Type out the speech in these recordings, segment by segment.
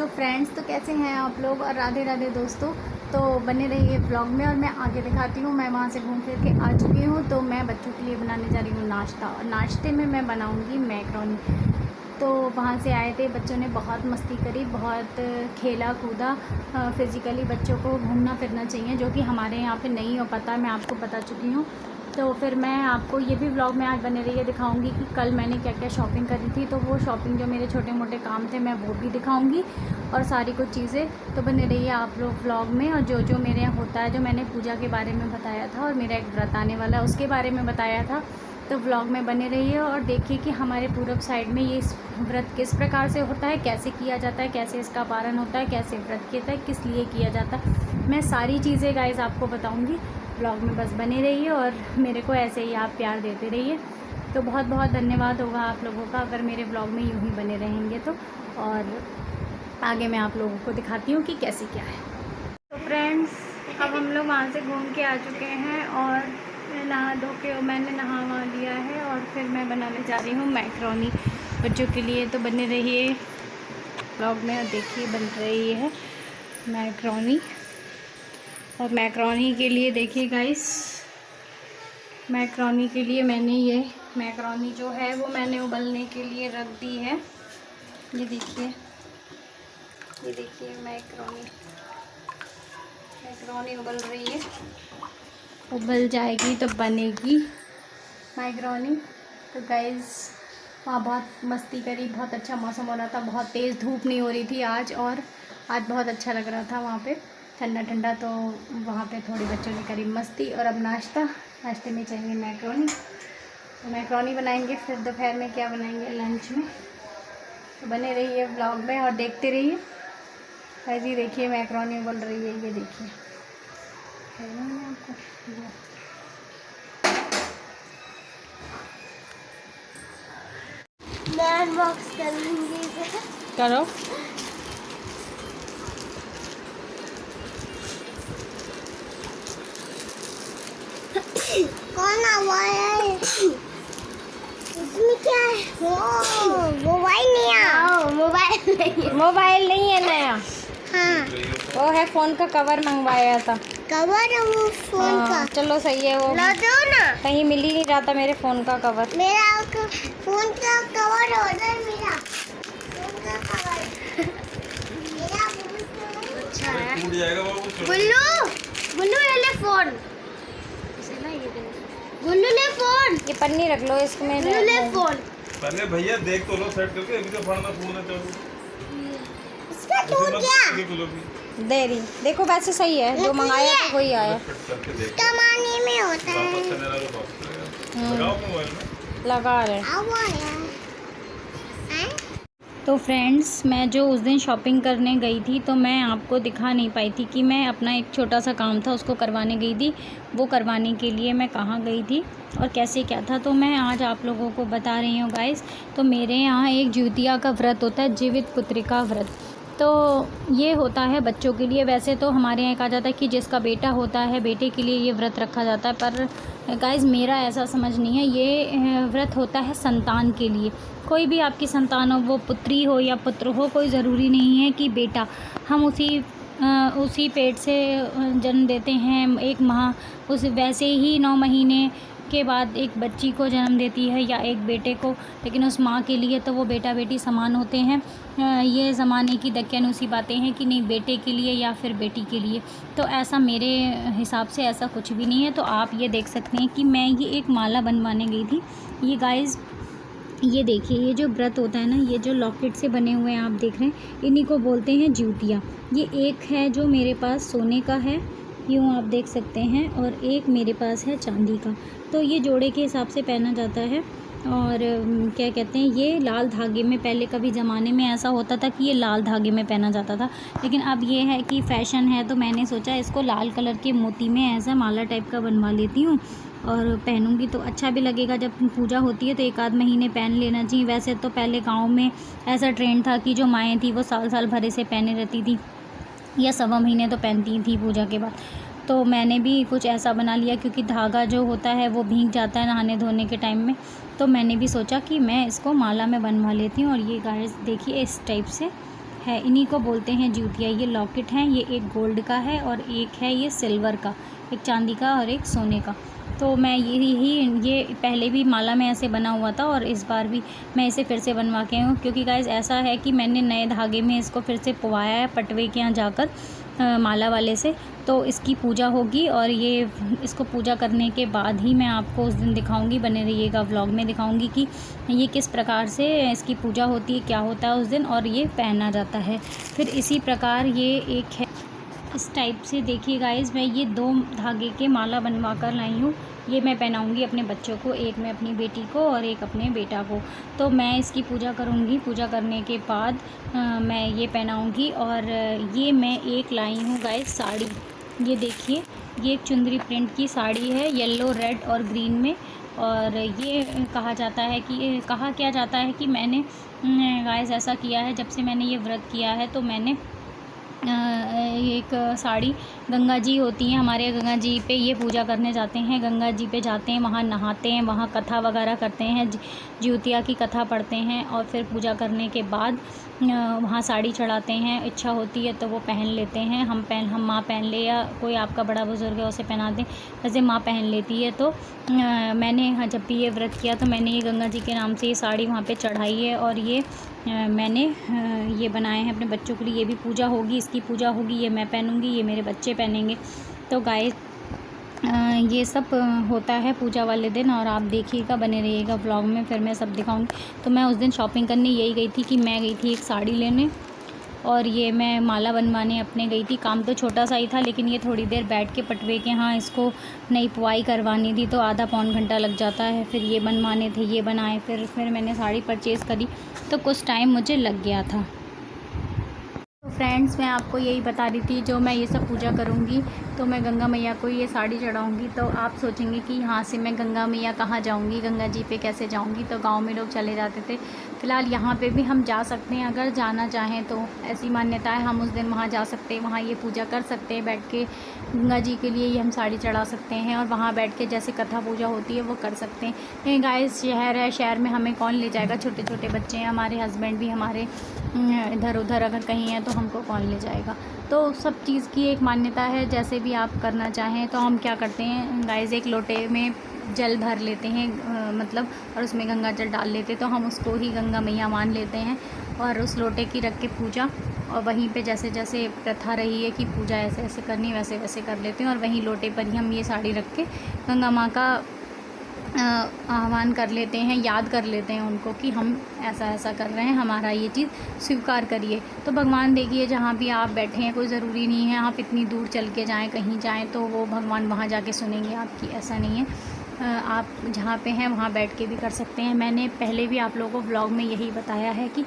Hello friends, तो कैसे हैं आप लोग। और राधे राधे दोस्तों। तो बने रहिए ब्लॉग में और मैं आगे दिखाती हूँ। मैं वहाँ से घूम फिर के आ चुकी हूँ। तो मैं बच्चों के लिए बनाने जा रही हूँ नाश्ता, और नाश्ते में मैं बनाऊँगी मैक्रोनी। तो वहाँ से आए थे, बच्चों ने बहुत मस्ती करी, बहुत खेला कूदा। फिज़िकली बच्चों को घूमना फिरना चाहिए, जो कि हमारे यहाँ पे नहीं हो पाता, मैं आपको बता चुकी हूँ। तो फिर मैं आपको ये भी व्लॉग में आज बने रहिए दिखाऊंगी कि कल मैंने क्या क्या शॉपिंग करी थी। तो वो शॉपिंग जो मेरे छोटे मोटे काम थे मैं वो भी दिखाऊंगी, और सारी कुछ चीज़ें। तो बने रहिए आप लोग व्लॉग में। और जो जो मेरे यहाँ होता है, जो मैंने पूजा के बारे में बताया था, और मेरा एक व्रत आने वाला है उसके बारे में बताया था, तो व्लॉग में बने रहिए और देखिए कि हमारे पूरब साइड में ये व्रत किस प्रकार से होता है, कैसे किया जाता है, कैसे इसका पारण होता है, कैसे व्रत किया जाता है, किस लिए किया जाता है। मैं सारी चीज़ें गाइस आपको बताऊंगी। ब्लॉग में बस बने रहिए और मेरे को ऐसे ही आप प्यार देते रहिए। तो बहुत बहुत धन्यवाद होगा आप लोगों का अगर मेरे ब्लॉग में यूँ ही बने रहेंगे तो। और आगे मैं आप लोगों को दिखाती हूँ कि कैसे क्या है। तो फ्रेंड्स, अब हम लोग वहाँ से घूम के आ चुके हैं और नहा धो के मैंने नहा वहा लिया है, और फिर मैं बनाने जा रही हूँ मैक्रोनी बच्चों के लिए। तो बने रहिए ब्लॉग में और देखिए बन रही है मैक्रोनी। और मैक्रोनी के लिए देखिए गाइस, मैक्रोनी के लिए मैंने ये मैक्रोनी जो है वो मैंने उबलने के लिए रख दी है। ये देखिए, ये देखिए मैक्रोनी उबल रही है। उबल जाएगी तो बनेगी मैक्रोनी। तो गाइस वहाँ बहुत मस्ती करी, बहुत अच्छा मौसम हो रहा था, बहुत तेज़ धूप नहीं हो रही थी आज, और आज बहुत अच्छा लग रहा था वहाँ पे, ठंडा ठंडा। तो वहाँ पे थोड़ी बच्चों ने करी मस्ती। और अब नाश्ते में चाहिए मैक्रोनी। तो मैक्रोनी बनाएंगे, फिर दोपहर में क्या बनाएंगे लंच में। तो बने रहिए व्लॉग में और देखते रहिए। ऐसी देखिए मैक्रोनी उबल रही है, ये देखिए आपको। मैं अनबॉक्स करूँगी, करो। कौन आवाज़ है? इसमें क्या है? मोबाइल नहीं है। मोबाइल नहीं है नया। हाँ, वो है फ़ोन का कवर मंगवाया था। कवर है वो फोन का। चलो सही है, वो ला दो ना। कहीं मिल ही नहीं रहा था मेरे फ़ोन का कवर। मेरा फोन का कवर है उधर, मेरा फोन का कवर। मेरा बहुत अच्छा है। टूट जाएगा बाबू। गुल्लू ये ले फोन। गुल्लू ले फोन। ये पन्नी रख लो इसमें। गुल्लू ले फोन। पहले भैया देख तो लो सेट करके, अभी तो फड़ना फूलना चाहिए। इसका टूट गया। दे रही देखो, वैसे सही है, जो मंगाया था वही आया। कमाने में होता है। लगाओ मोबाइल में। लगा रहे। आवा यार। तो फ्रेंड्स, मैं जो उस दिन शॉपिंग करने गई थी, तो मैं आपको दिखा नहीं पाई थी कि मैं अपना एक छोटा सा काम था उसको करवाने गई थी। वो करवाने के लिए मैं कहाँ गई थी और कैसे क्या था, तो मैं आज आप लोगों को बता रही हूँ गाइस। तो मेरे यहाँ एक ज्योतिया का व्रत होता है, जीवित पुत्रिका व्रत। तो ये होता है बच्चों के लिए। वैसे तो हमारे यहाँ कहा जाता है कि जिसका बेटा होता है बेटे के लिए ये व्रत रखा जाता है, पर गाइस मेरा ऐसा समझ नहीं है। ये व्रत होता है संतान के लिए। कोई भी आपकी संतान हो, वो पुत्री हो या पुत्र हो, कोई ज़रूरी नहीं है कि बेटा। हम उसी पेट से जन्म देते हैं, एक माँ उस वैसे ही 9 महीने के बाद एक बच्ची को जन्म देती है या एक बेटे को, लेकिन उस माँ के लिए तो वो बेटा बेटी समान होते हैं। ये ज़माने की दक्यानुसी बातें हैं कि नहीं बेटे के लिए या फिर बेटी के लिए। तो ऐसा मेरे हिसाब से ऐसा कुछ भी नहीं है। तो आप ये देख सकते हैं कि मैं ये एक माला बनवाने गई थी। ये गाइस ये देखिए, ये जो व्रत होता है ना, ये जो लॉकेट से बने हुए हैं आप देख रहे हैं, इन्हीं को बोलते हैं ज्योतिया। ये एक है जो मेरे पास सोने का है, यूँ आप देख सकते हैं, और एक मेरे पास है चांदी का। तो ये जोड़े के हिसाब से पहना जाता है। और क्या कहते हैं, ये लाल धागे में, पहले कभी ज़माने में ऐसा होता था कि ये लाल धागे में पहना जाता था, लेकिन अब ये है कि फ़ैशन है, तो मैंने सोचा इसको लाल कलर के मोती में ऐसा माला टाइप का बनवा लेती हूँ, और पहनूंगी तो अच्छा भी लगेगा। जब पूजा होती है तो 1 आध महीने पहन लेना चाहिए। वैसे तो पहले गाँव में ऐसा ट्रेंड था कि जो माएँ थी वो साल साल भरे से पहने रहती थी, या 1.25 महीने तो पहनती थी पूजा के बाद। तो मैंने भी कुछ ऐसा बना लिया, क्योंकि धागा जो होता है वो भीग जाता है नहाने धोने के टाइम में। तो मैंने भी सोचा कि मैं इसको माला में बनवा लेती हूँ। और ये गाइस देखिए इस टाइप से है, इन्हीं को बोलते हैं जूतिया। ये लॉकेट हैं, ये एक गोल्ड का है और एक है ये सिल्वर का, एक चांदी का और एक सोने का। तो मैं ये पहले भी माला में ऐसे बना हुआ था और इस बार भी मैं इसे फिर से बनवा के हूँ, क्योंकि गाइस ऐसा है कि मैंने नए धागे में इसको फिर से पुवाया है पटवे के यहाँ जाकर माला वाले से। तो इसकी पूजा होगी और ये इसको पूजा करने के बाद ही मैं आपको उस दिन दिखाऊंगी, बने रहिएगा व्लॉग में, दिखाऊंगी कि ये किस प्रकार से इसकी पूजा होती है, क्या होता है उस दिन और ये पहना जाता है। फिर इसी प्रकार ये एक है इस टाइप से। देखिए गाइस, मैं ये 2 धागे के माला बनवा कर लाई हूँ। ये मैं पहनाऊँगी अपने बच्चों को, एक मैं अपनी बेटी को और एक अपने बेटा को। तो मैं इसकी पूजा करूँगी, पूजा करने के बाद मैं ये पहनाऊँगी। और ये मैं एक लाई हूँ गाइस साड़ी। ये देखिए, ये एक चुंदरी प्रिंट की साड़ी है, येलो, रेड और ग्रीन में। और ये कहा क्या जाता है कि मैंने गाइस ऐसा किया है, जब से मैंने ये व्रत किया है तो मैंने एक साड़ी, गंगा जी होती हैं हमारे, गंगा जी पे ये पूजा करने जाते हैं, गंगा जी पे जाते हैं, वहाँ नहाते हैं, वहाँ कथा वगैरह करते हैं, ज्योतिया की कथा पढ़ते हैं और फिर पूजा करने के बाद वहाँ साड़ी चढ़ाते हैं। इच्छा होती है तो वो पहन लेते हैं, हम माँ पहन ले या कोई आपका बड़ा बुजुर्ग है उसे पहना दें, वैसे माँ पहन लेती है। तो मैंने जब भी ये व्रत किया तो मैंने ये गंगा जी के नाम से ये साड़ी वहाँ पे चढ़ाई है और ये मैंने ये बनाए हैं अपने बच्चों के लिए। ये भी पूजा होगी, इसकी पूजा होगी, ये मैं पहनूँगी, ये मेरे बच्चे पहनेंगे। तो गाइस ये सब होता है पूजा वाले दिन और आप देखिएगा, बने रहिएगा व्लॉग में, फिर मैं सब दिखाऊंगी। तो मैं उस दिन शॉपिंग करने यही गई थी कि मैं गई थी एक साड़ी लेने और ये मैं माला बनवाने अपने गई थी। काम तो छोटा सा ही था, लेकिन ये थोड़ी देर बैठ के पटवे के यहाँ इसको नई पुआई करवानी थी तो आधा पौन घंटा लग जाता है। फिर ये बनवाने थे, ये बनाए, फिर मैंने साड़ी परचेज़ करी तो कुछ टाइम मुझे लग गया था। तो फ्रेंड्स, मैं आपको यही बता रही थी, जो मैं ये सब पूजा करूँगी तो मैं गंगा मैया को ये साड़ी चढ़ाऊँगी। तो आप सोचेंगे कि यहाँ से मैं गंगा मैया कहाँ जाऊँगी, गंगा जी पे कैसे जाऊँगी। तो गांव में लोग चले जाते थे, फ़िलहाल यहाँ पे भी हम जा सकते हैं अगर जाना चाहें तो। ऐसी मान्यता है, हम उस दिन वहाँ जा सकते हैं, वहाँ ये पूजा कर सकते हैं बैठ के, गंगा जी के लिए ये हम साड़ी चढ़ा सकते हैं और वहाँ बैठ के जैसे कथा पूजा होती है वो कर सकते हैं। लेकिन गाइस शहर है, शहर में हमें कौन ले जाएगा, छोटे छोटे बच्चे हैं, हमारे हस्बैंड भी हमारे इधर उधर अगर कहीं हैं तो हमको कौन ले जाएगा। तो सब चीज़ की एक मान्यता है, जैसे भी आप करना चाहें। तो हम क्या करते हैं गाइस, एक लोटे में जल भर लेते हैं मतलब, और उसमें गंगा जल डाल लेते, तो हम उसको ही गंगा मैया मान लेते हैं और उस लोटे की रख के पूजा, और वहीं पे जैसे जैसे प्रथा रही है कि पूजा ऐसे ऐसे करनी, वैसे वैसे कर लेते हैं और वहीं लोटे पर ही हम ये साड़ी रख के गंगा माँ का आह्वान कर लेते हैं, याद कर लेते हैं उनको कि हम ऐसा ऐसा कर रहे हैं, हमारा ये चीज़ स्वीकार करिए। तो भगवान देखिए, जहाँ भी आप बैठे हैं, कोई ज़रूरी नहीं है आप इतनी दूर चल के जाएं, कहीं जाएं तो वो भगवान वहाँ जाके सुनेंगे आपकी, ऐसा नहीं है। आप जहाँ पे हैं वहाँ बैठ के भी कर सकते हैं। मैंने पहले भी आप लोगों को व्लॉग में यही बताया है कि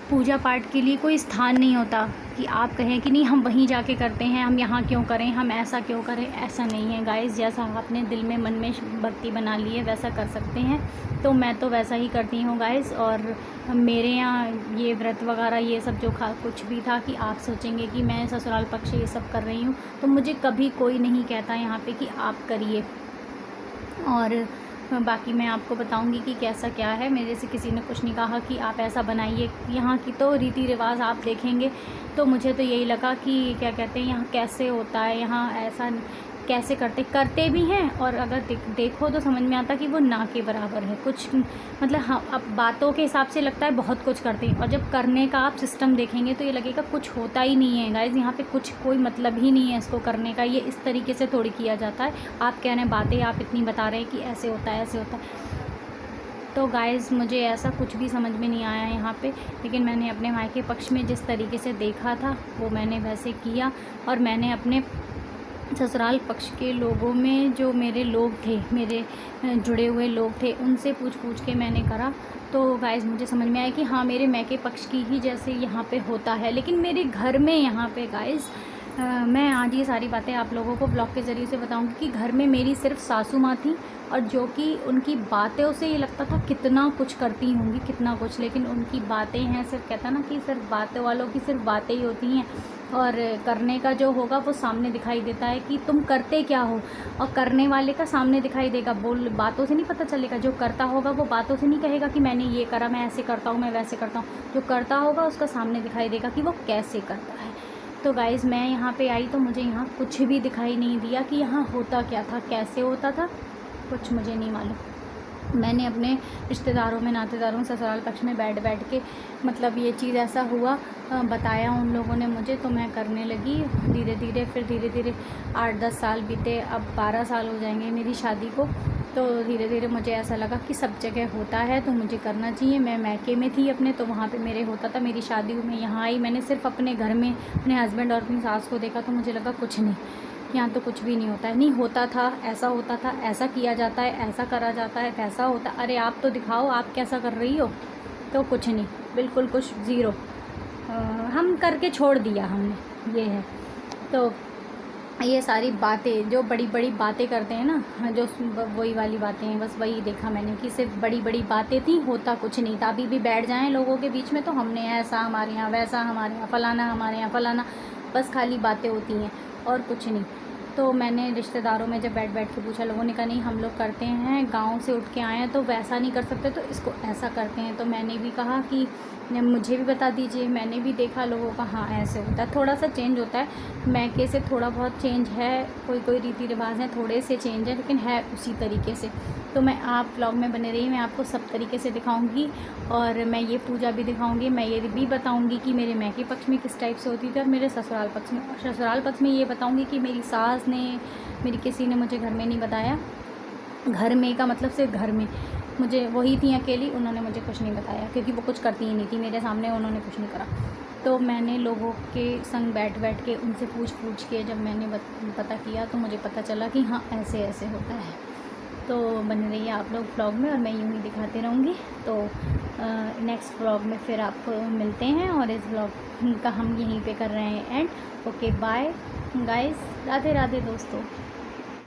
पूजा पाठ के लिए कोई स्थान नहीं होता कि आप कहें कि नहीं हम वहीं जाके करते हैं, हम यहाँ क्यों करें, हम ऐसा क्यों करें, ऐसा नहीं है गाइस। जैसा आपने दिल में मन में भक्ति बना ली है वैसा कर सकते हैं। तो मैं तो वैसा ही करती हूँ गाइस। और मेरे यहाँ ये व्रत वगैरह ये सब जो कुछ भी था कि आप सोचेंगे कि मैं ससुराल पक्ष ये सब कर रही हूँ, तो मुझे कभी कोई नहीं कहता यहाँ पे कि आप करिए। और बाकी मैं आपको बताऊंगी कि कैसा क्या है। मेरे से किसी ने कुछ नहीं कहा कि आप ऐसा बनाइए। यहाँ की तो रीति रिवाज आप देखेंगे तो मुझे तो यही लगा कि क्या कहते हैं यहाँ कैसे होता है, यहाँ ऐसा कैसे करते भी हैं। और अगर देखो तो समझ में आता कि वो ना के बराबर है कुछ, मतलब हाँ, अब बातों के हिसाब से लगता है बहुत कुछ करते हैं और जब करने का आप सिस्टम देखेंगे तो ये लगेगा कुछ होता ही नहीं है गाइज़। यहाँ पे कुछ कोई मतलब ही नहीं है इसको करने का, ये इस तरीके से थोड़ी किया जाता है। आप कह रहे हैं बातें आप इतनी बता रहे हैं कि ऐसे होता है ऐसे होता है, तो गाइज़ मुझे ऐसा कुछ भी समझ में नहीं आया यहाँ पे। लेकिन मैंने अपने मायके पक्ष में जिस तरीके से देखा था वो मैंने वैसे किया, और मैंने अपने ससुराल पक्ष के लोगों में जो मेरे लोग थे, मेरे जुड़े हुए लोग थे, उनसे पूछ के मैंने करा। तो गाइज़ मुझे समझ में आया कि हाँ मेरे मायके पक्ष की ही जैसे यहाँ पे होता है। लेकिन मेरे घर में यहाँ पे गाइज़ मैं आज ये सारी बातें आप लोगों को ब्लॉग के ज़रिए से बताऊंगी कि घर में मेरी सिर्फ सासू माँ थी, और जो कि उनकी बातें से ये लगता था कितना कुछ करती होंगी, कितना कुछ, लेकिन उनकी बातें हैं सिर्फ, कहता ना कि सिर्फ बातें वालों की सिर्फ बातें ही होती हैं, और करने का जो होगा वो सामने दिखाई देता है कि तुम करते क्या हो, और करने वाले का सामने दिखाई देगा, बोल बातों से नहीं पता चलेगा। जो करता होगा वो बातों से नहीं कहेगा कि मैंने ये करा, मैं ऐसे करता हूँ, मैं वैसे करता हूँ। जो करता होगा उसका सामने दिखाई देगा कि वो कैसे करता है। तो गाइज़ मैं यहाँ पे आई तो मुझे यहाँ कुछ भी दिखाई नहीं दिया कि यहाँ होता क्या था, कैसे होता था, कुछ मुझे नहीं मालूम। मैंने अपने रिश्तेदारों में, नातेदारों में, ससुराल पक्ष में बैठ के मतलब ये चीज़ ऐसा हुआ बताया उन लोगों ने मुझे, तो मैं करने लगी धीरे धीरे। फिर धीरे धीरे 8-10 साल बीते, अब 12 साल हो जाएंगे मेरी शादी को। तो धीरे धीरे मुझे ऐसा लगा कि सब जगह होता है तो मुझे करना चाहिए। मैं मैके में थी अपने, तो वहाँ पे मेरे होता था। मेरी शादी में यहाँ आई, मैंने सिर्फ अपने घर में अपने हस्बैंड और अपनी सास को देखा, तो मुझे लगा कुछ नहीं, यहाँ तो कुछ भी नहीं होता है। नहीं होता था, ऐसा होता था, ऐसा किया जाता है, ऐसा करा जाता है, वैसा होता। अरे आप तो दिखाओ आप कैसा कर रही हो। तो कुछ नहीं, बिल्कुल कुछ ज़ीरो। हम करके छोड़ दिया हमने, ये है। तो ये सारी बातें जो बड़ी बड़ी बातें करते हैं ना, जो वही वाली बातें हैं, बस वही देखा मैंने कि सिर्फ बड़ी बड़ी बातें थी, होता कुछ नहीं था। अभी भी बैठ जाएं लोगों के बीच में तो हमने ऐसा हमारे यहाँ, वैसा हमारे यहाँ, फलाना हमारे यहाँ, फलाना, बस खाली बातें होती हैं और कुछ नहीं। तो मैंने रिश्तेदारों में जब बैठ के पूछा, लोगों ने कहा नहीं हम लोग करते हैं, गांव से उठ के आए हैं तो वैसा नहीं कर सकते, तो इसको ऐसा करते हैं। तो मैंने भी कहा कि मुझे भी बता दीजिए, मैंने भी देखा लोगों का, हाँ ऐसे होता है, थोड़ा सा चेंज होता है। मैके से थोड़ा बहुत चेंज है, कोई रीति रिवाज हैं थोड़े से चेंज है, लेकिन है उसी तरीके से। तो मैं आप व्लॉग में बने रही, मैं आपको सब तरीके से दिखाऊंगी, और मैं ये पूजा भी दिखाऊंगी। मैं ये भी बताऊंगी कि मेरे मैके पक्ष में किस टाइप से होती थी और मेरे ससुराल पक्ष में। और ससुराल पक्ष में ये बताऊंगी कि मेरी सास ने, मेरी किसी ने मुझे घर में नहीं बताया। घर में का मतलब सिर्फ घर में मुझे वही थी अकेली, उन्होंने मुझे कुछ नहीं बताया, क्योंकि वो कुछ करती ही नहीं थी मेरे सामने, उन्होंने कुछ नहीं करा। तो मैंने लोगों के संग बैठ के उनसे पूछ के जब मैंने पता किया, तो मुझे पता चला कि हाँ ऐसे ऐसे होता है। तो बने रहिए आप लोग व्लॉग में, और मैं यूँ ही दिखाती रहूँगी। तो नेक्स्ट व्लॉग में फिर आपको मिलते हैं, और इस व्लॉग का हम यहीं पे कर रहे हैं end. Okay bye guys, Radhe Radhe दोस्तों।